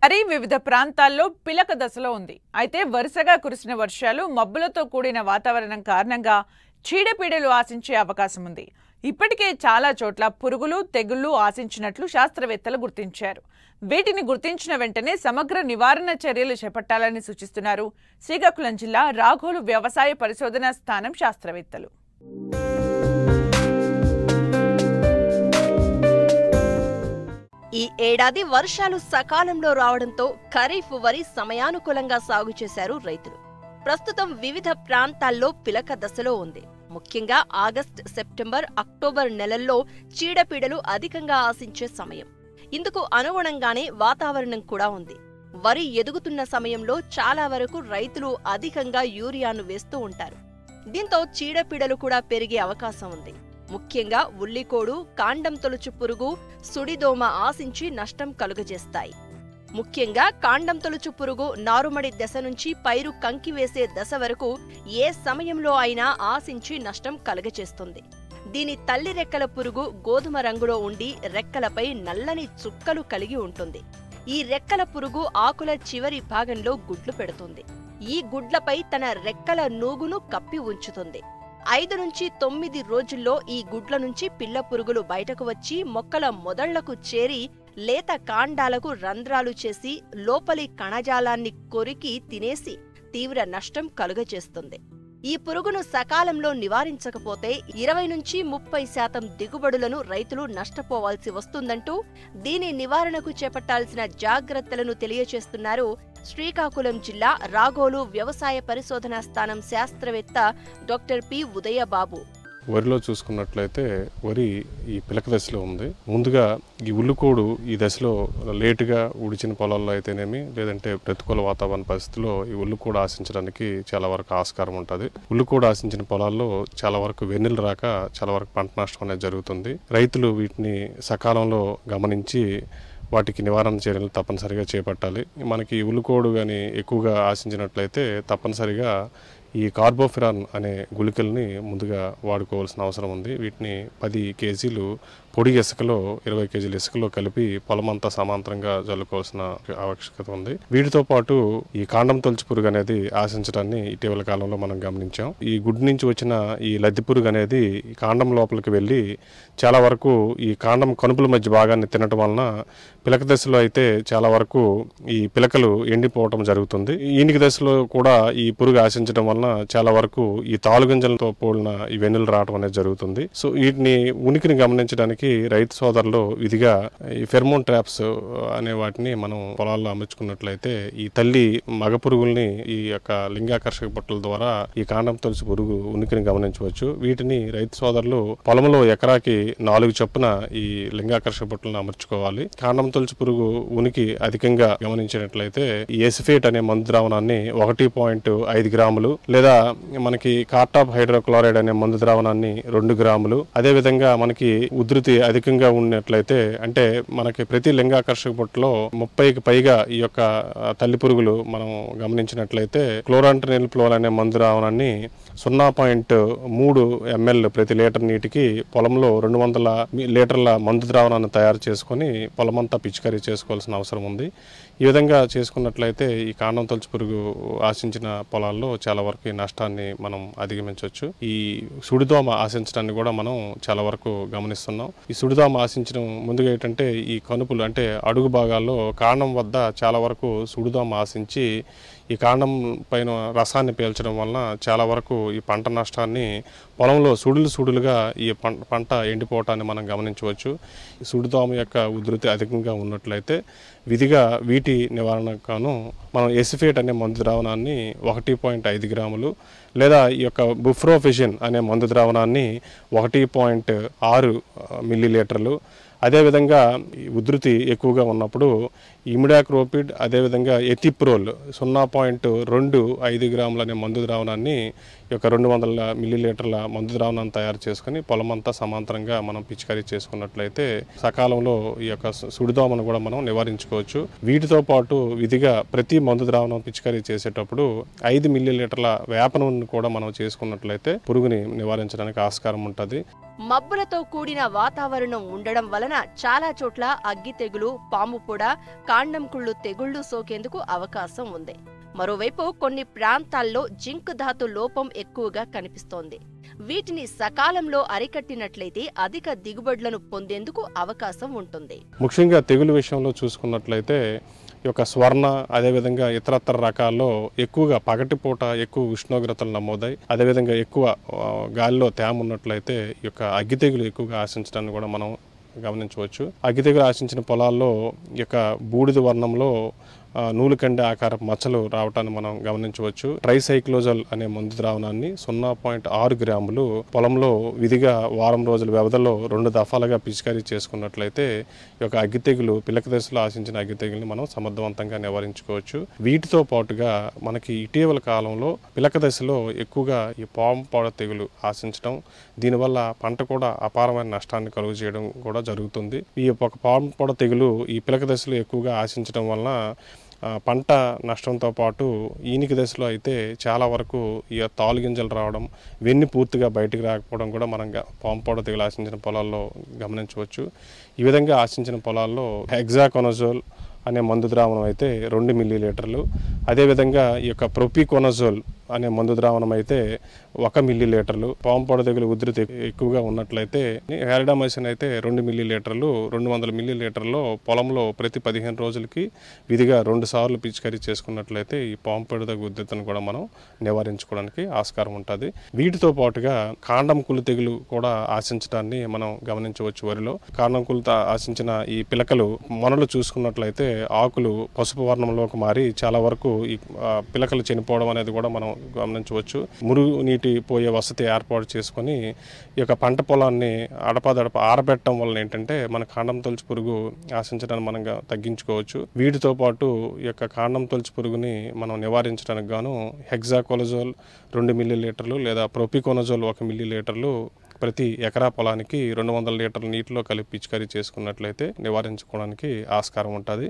హరి వివిధ ప్రాంతాల్లో పిలక దశలో ఉంది. అయితే వరుసగా కురిసిన వర్షాలు, మబ్బులతో కూడిన వాతావరణం కారణంగా చీడపీడలు ఆశించే అవకాశం ఉంది. ఇప్పటికే చాలా చోట్ల పురుగులు, తెగుళ్లు ఆశించినట్లు శాస్త్రవేత్తలు గుర్తించారు. వీటిని గుర్తించిన వెంటనే సమగ్ర నివారణ చర్యలు చేపట్టాలని సూచిస్తున్నారు శ్రీకాకుళం జిల్లా రాఘోలు వ్యవసాయ పరిశోధనా స్థానం శాస్త్రవేత్తలు. ఈ ఏడాది వర్షాలు సకాలంలో రావడంతో ఖరీఫ్ వరి సమయానుకూలంగా సాగు చేశారు రైతులు. ప్రస్తుతం వివిధ ప్రాంతాల్లో పిలక దశలో ఉంది. ముఖ్యంగా ఆగస్టు, సెప్టెంబర్, అక్టోబర్ నెలల్లో చీడపీడలు అధికంగా ఆశించే సమయం. ఇందుకు అనుగుణంగానే వాతావరణం కూడా ఉంది. వరి ఎదుగుతున్న సమయంలో చాలా వరకు రైతులు అధికంగా యూరియాను వేస్తూ ఉంటారు. దీంతో చీడపీడలు కూడా పెరిగే అవకాశం ఉంది. ముఖ్యంగా ఉల్లికోడు, కాండం తొలుచు పురుగు, సుడిదోమ ఆశించి నష్టం కలుగజేస్తాయి. ముఖ్యంగా కాండం తొలుచు పురుగు నారుమడి దశ నుంచి పైరు కంకి వేసే దశ వరకు ఏ సమయంలో అయినా ఆశించి నష్టం కలుగజేస్తుంది. దీని తల్లి రెక్కల పురుగు గోధుమ రంగులో ఉండి రెక్కలపై నల్లని చుక్కలు కలిగి ఉంటుంది. ఈ రెక్కల పురుగు ఆకుల చివరి భాగంలో గుడ్లు పెడుతుంది. ఈ గుడ్లపై తన రెక్కల నూగును కప్పి ఉంచుతుంది. 5 నుంచి 9 రోజుల్లో ఈ గుడ్ల నుంచి పిల్ల పురుగులు బయటకు వచ్చి మొక్కల మొదళ్లకు చేరి లేత కాండాలకు రంధ్రాలు చేసి లోపలి కణజాలాన్ని కొరికి తినేసి తీవ్ర నష్టం కలుగజేస్తుంది. ఈ పురుగును సకాలంలో నివారించకపోతే 20 నుంచి 30% దిగుబడులను రైతులు నష్టపోవాల్సి వస్తుందంటూ దీని నివారణకు చేపట్టాల్సిన జాగ్రత్తలను తెలియచేస్తున్నారు శ్రీకాకుళం జిల్లా రాఘోలు వ్యవసాయ పరిశోధనా స్థానం శాస్త్రవేత్త డాక్టర్ పి. ఉదయబాబు. వరిలో చూసుకున్నట్లయితే వరి ఈ పిలక దశలో ఉంది. ముందుగా ఈ ఉల్లుకోడు ఈ దశలో లేటుగా ఉడిచిన పొలాల్లో అయితేనేమి, లేదంటే ప్రతికూల వాతావరణ పరిస్థితుల్లో ఈ ఉల్లుకోడు ఆశించడానికి చాలా వరకు ఆస్కారం ఉంటుంది. ఉల్లుకోడు ఆశించిన పొలాల్లో చాలా వరకు వెన్నెలు రాక చాలా వరకు పంట నష్టం అనేది జరుగుతుంది. రైతులు వీటిని సకాలంలో గమనించి వాటికి నివారణ చర్యలు తప్పనిసరిగా చేపట్టాలి. మనకి ఉల్లుకోడు కానీ ఎక్కువగా ఆశించినట్లయితే తప్పనిసరిగా ఈ కార్బోఫిరాన్ అనే గుళికల్ని ముందుగా వాడుకోవాల్సిన అవసరం ఉంది. వీటిని 10 కేజీలు పొడి ఇసుకలో 20 కేజీల ఇసుకలో కలిపి పొలమంతా సమాంతరంగా జల్లుకోవాల్సిన ఆవశ్యకత ఉంది. వీటితో పాటు ఈ కాండం తొలుచు పురుగు అనేది ఆశించడాన్ని ఇటీవల కాలంలో మనం గమనించాం. ఈ గుడ్డు నుంచి వచ్చిన ఈ లద్ది పురుగు అనేది కాండం లోపలికి వెళ్ళి చాలా వరకు ఈ కాండం కనుపుల మధ్య భాగాన్ని తినటం వలన పిలక దశలో అయితే చాలా వరకు ఈ పిలకలు ఎండిపోవటం జరుగుతుంది. ఈనిక దశలో కూడా ఈ పురుగు ఆశించడం వలన చాలా వరకు ఈ తాలుగింజలతో పోలిన ఈ వెన్నులు రావడం అనేది జరుగుతుంది. సో వీటిని ఉనికిని గమనించడానికి రైతు సోదరులు విధిగా ఈ ఫెర్మోన్ ట్రాప్స్ అనే వాటిని మనం పొలాల్లో అమర్చుకున్నట్లయితే ఈ తల్లి మగ పురుగుల్ని ఈ యొక్క లింగాకర్షక బుట్టల ద్వారా ఈ కాండం తొలుచు పురుగు ఉనికిని గమనించవచ్చు. వీటిని రైతు సోదరులు పొలంలో ఎకరాకి 4 చొప్పున ఈ లింగాకర్షక బుట్టలను అమర్చుకోవాలి. కాండం తొలుచు పురుగు ఉనికి అధికంగా గమనించినట్లయితే ఈ ఎసిఫేట్ అనే మందు ద్రావణాన్ని 1.5 గ్రాములు లేదా మనకి కార్టాప్ హైడ్రోక్లోరైడ్ అనే మందు ద్రావణాన్ని 2 గ్రాములు, అదే విధంగా మనకి ఉధృతి అధికంగా ఉన్నట్లయితే అంటే మనకి ప్రతి లింగాకర్షక బుట్టలో 30కి పైగా ఈ యొక్క తల్లి పురుగులు మనం గమనించినట్లయితే క్లోరాంట్రినిల్ప్రోల్ అనే మందు ద్రావణాన్ని 0.3 ml ప్రతి లీటర్ నీటికి పొలంలో 200 లీటర్ల మందు ద్రావణాన్ని తయారు చేసుకొని పొలమంతా పిచికారీ చేసుకోవాల్సిన అవసరం ఉంది. ఈ విధంగా చేసుకున్నట్లయితే ఈ కాండం తొలుచు పురుగు ఆశించిన పొలాల్లో చాలా వరకు ఈ నష్టాన్ని మనం అధిగమించవచ్చు. ఈ సుడిదోమ ఆశించడాన్ని కూడా మనం చాలా వరకు గమనిస్తున్నాం. ఈ సుడిదోమ ఆశించడం ముందుగా ఏంటంటే ఈ కనుపులు అంటే అడుగు భాగాల్లో కాండం వద్ద చాలా వరకు సుడిదోమ ఆశించి ఈ కాండం పైన రసాన్ని పీల్చడం వలన చాలా వరకు ఈ పంట నష్టాన్ని పొలంలో సుడులుగా ఈ పంట ఎండిపోవటాన్ని మనం గమనించవచ్చు. ఈ సుడిదోమ యొక్క ఉధృతి అధికంగా ఉన్నట్లయితే విధిగా వీటి నివారణకు మనం ఎసిఫేట్ అనే మందు ద్రావణాన్ని 1.5 గ్రాములు లేదా ఈ యొక్క బుఫ్రోఫిజిన్ అనే మందు ద్రావణాన్ని 1.6 మిల్లీలీటర్లు, అదేవిధంగా ఉధృతి ఎక్కువగా ఉన్నప్పుడు ఇమిడాక్రోపిడ్, అదేవిధంగా ఎథిప్రోల్ 0.25 గ్రాములు అనే మందు ద్రావణాన్ని ఈ యొక్క 200 మిల్లీలీటర్ల మందు ద్రావణాన్ని తయారు చేసుకుని పొలమంతా సమాంతరంగా మనం పిచికారీ చేసుకున్నట్లయితే సకాలంలో ఈ యొక్క సుడిదోమను కూడా మనం నివారించుకోవచ్చు. వీటితో పాటు విధిగా ప్రతి మందు ద్రావణం పిచికారీ చేసేటప్పుడు 5 మిల్లీలీటర్ల వేప నూనెను కూడా మనం చేసుకున్నట్లయితే పురుగుని నివారించడానికి ఆస్కారం ఉంటుంది. మబ్బులతో కూడిన వాతావరణం ఉండడం వలన చాలా చోట్ల అగ్గి తెగులు, పాము పొడ, కాండం కుళ్ళు తెగుళ్లు సోకేందుకు అవకాశం ఉంది. మరోవైపు కొన్ని ప్రాంతాల్లో జింక్ ధాతు లోపం ఎక్కువగా కనిపిస్తోంది. వీటిని సకాలంలో అరికట్టినట్లయితే అధిక దిగుబడులను పొందేందుకు అవకాశం ఉంటుంది. ముఖ్యంగా తెగులు విషయంలో చూసుకున్నట్లయితే ఈ యొక్క స్వర్ణ, అదేవిధంగా ఇతరత్ర రకాల్లో ఎక్కువగా పగటిపూట ఎక్కువ ఉష్ణోగ్రతలు నమోదాయి, అదేవిధంగా ఎక్కువ గాలిలో తేమ ఉన్నట్లయితే ఈ యొక్క అగ్గి తెగులు ఎక్కువగా ఆశించడాన్ని కూడా మనం గమనించవచ్చు. అగ్గి తెగులు ఆశించిన పొలాల్లో ఈ యొక్క బూడిద వర్ణంలో నూలుకండే ఆకారపు మచ్చలు రావటాన్ని మనం గమనించవచ్చు. ట్రైసైక్లోజల్ అనే మందు ద్రావణాన్ని 0.6 గ్రాములు పొలంలో విధిగా వారం రోజుల వ్యవధిలో 2 దఫాలుగా పిచికారీ చేసుకున్నట్లయితే ఈ యొక్క అగ్గి తెగులు, పిలక దశలో ఆశించిన అగ్గి తెగుల్ని మనం సమర్థవంతంగా నివారించుకోవచ్చు. వీటితో పాటుగా మనకి ఇటీవల కాలంలో పిలక దశలో ఎక్కువగా ఈ పాము పొడ తెగులు ఆశించడం, దీనివల్ల పంట కూడా అపారమైన నష్టాన్ని కలుగు చేయడం కూడా జరుగుతుంది. ఈ యొక్క పాము పొడ తెగులు ఈ పిలక దశలో ఎక్కువగా ఆశించడం వలన పంట నష్టంతో పాటు ఈనిక దశలో అయితే చాలా వరకు ఈ తాలు గింజలు రావడం, వెన్ని పూర్తిగా బయటికి రాకపోవడం కూడా మనం పాము పొడ తెగులు ఆశించిన పొలాల్లో గమనించవచ్చు. ఈ విధంగా ఆశించిన పొలాల్లో హెగ్జాకొనజోల్ అనే మందు ద్రావణం అయితే 2 మిల్లీలీటర్లు, అదేవిధంగా ఈ యొక్క ప్రొపికోనజోల్ అనే మందు ద్రావణం అయితే 1 మిల్లీలీటర్లు, పాము పొడ తెగులు ఉధృతి ఎక్కువగా ఉన్నట్లయితే హ్యారిడామైసిన్ అయితే 2 మిల్లీలీటర్లు, 200 మిల్లీలీటర్లో పొలంలో ప్రతి 15 రోజులకి విధిగా 2 సార్లు పిచికారీ చేసుకున్నట్లయితే ఈ పాము పొడ తెగులు ఉధృతిని కూడా మనం నివారించుకోవడానికి ఆస్కారం ఉంటుంది. వీటితో పాటుగా కాండం కుళ్ళు తెగులు కూడా ఆశించడాన్ని మనం గమనించవచ్చు. వరిలో కాండం కుళ్ళు ఆశించిన ఈ పిలకలు మొనలు చూసుకున్నట్లయితే ఆకులు పసుపు వర్ణంలోకి మారి చాలా వరకు ఈ పిలకలు చనిపోవడం అనేది కూడా మనం గమనించవచ్చు. మురుగు నీటి పోయే వసతి ఏర్పాటు చేసుకొని ఈ యొక్క పంట పొలాన్ని అడపాదడప ఆరబెట్టడం వలన ఏంటంటే మన కాండం తొలచు పురుగు ఆశించడాన్ని మనం తగ్గించుకోవచ్చు. వీటితో పాటు ఈ యొక్క కాండం తొలచు పురుగుని మనం నివారించడానికి గాను హెగ్జాకోనజోల్ 2 మిల్లీలీటర్లు లేదా ప్రొపికోనజోల్ 1 మిల్లీలీటర్లు ప్రతి ఎకరా పొలానికి 200 లీటర్ల నీటిలో కలిపి పిచికారీ చేసుకున్నట్లయితే నివారించుకోవడానికి ఆస్కారం ఉంటుంది.